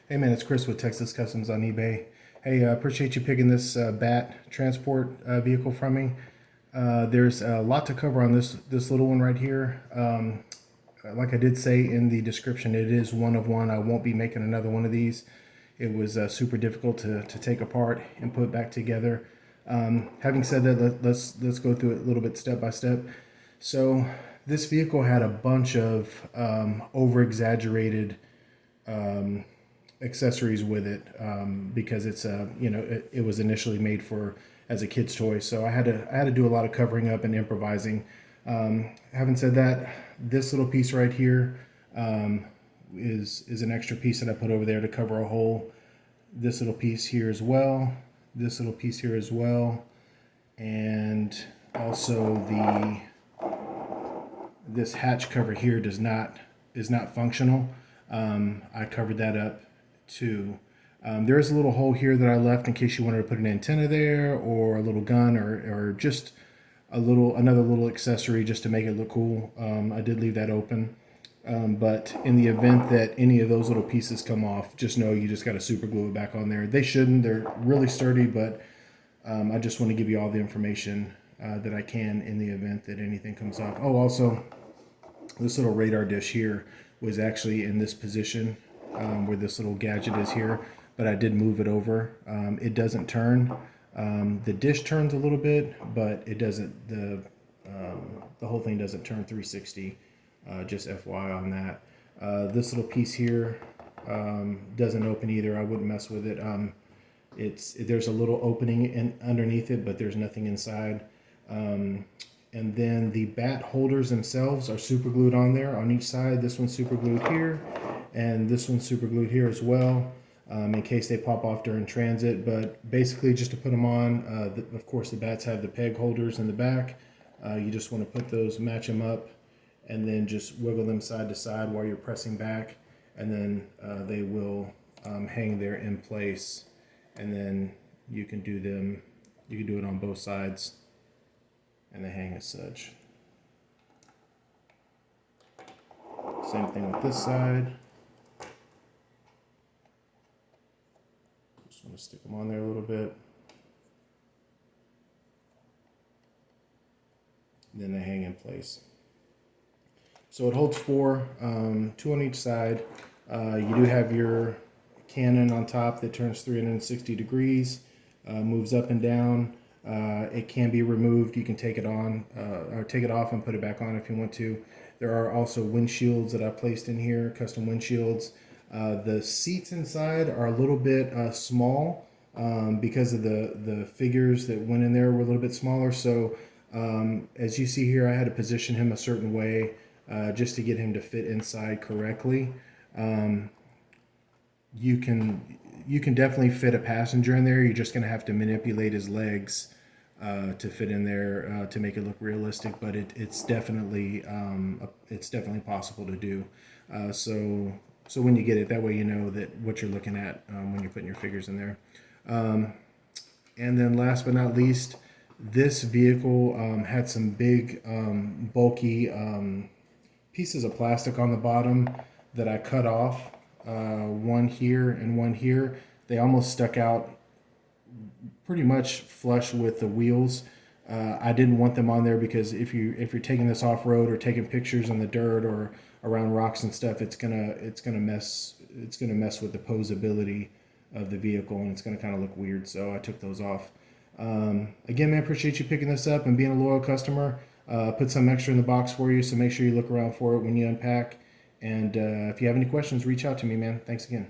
Hey man, it's Chris with Texas Customs on eBay. Hey, appreciate you picking this B.A.T transport vehicle from me. There's a lot to cover on this little one right here. Like I did say in the description, it is one of one. I won't be making another one of these. It was super difficult to take apart and put back together. Having said that, let's go through it a little bit step by step. So this vehicle had a bunch of over exaggerated accessories with it because it's it was initially made for as a kid's toy. So I had to do a lot of covering up and improvising. Having said that, this little piece right here is an extra piece that I put over there to cover a hole. This little piece here as well. This little piece here as well, and also this hatch cover here is not functional. I covered that up too. There is a little hole here that I left in case you wanted to put an antenna there, or a little gun, or just another little accessory just to make it look cool. I did leave that open. But in the event that any of those little pieces come off, just know you just got to super glue it back on there. They shouldn't. They're really sturdy, but I just want to give you all the information that I can in the event that anything comes off. Oh, also, this little radar dish here was actually in this position where this little gadget is here, but I did move it over. It doesn't turn. The dish turns a little bit, but it doesn't. The whole thing doesn't turn 360. Just FYI on that. This little piece here doesn't open either. I wouldn't mess with it. There's a little opening underneath it, but there's nothing inside. And then the bat holders themselves are super glued on there on each side. This one's super glued here, and this one's super glued here as well, in case they pop off during transit. But basically, just to put them on, of course, the bats have the peg holders in the back. You just want to put those, match them up, and then just wiggle them side to side while you're pressing back, and then they will hang there in place. And then you can do it on both sides, and they hang as such. Same thing with this side. Just want to stick them on there a little bit. And then they hang in place. So it holds four, two on each side. You do have your cannon on top that turns 360 degrees, moves up and down. It can be removed. You can take it on or take it off and put it back on if you want to. There are also windshields that I placed in here, custom windshields. The seats inside are a little bit small because of the figures that went in there were a little bit smaller. So as you see here, I had to position him a certain way just to get him to fit inside correctly. You can definitely fit a passenger in there. You're just going to have to manipulate his legs to fit in there to make it look realistic, but it's definitely possible to do. So when you get it, that way you know that what you're looking at when you're putting your figures in there. And then last but not least, this vehicle had some big bulky pieces of plastic on the bottom that I cut off, one here and one here. They almost stuck out pretty much flush with the wheels. I didn't want them on there because if you're taking this off road or taking pictures in the dirt or around rocks and stuff, it's gonna mess with the posability of the vehicle, and it's gonna kind of look weird. So I took those off. Again, man, appreciate you picking this up and being a loyal customer. Put some extra in the box for you, so make sure you look around for it when you unpack. And if you have any questions, reach out to me, man. Thanks again.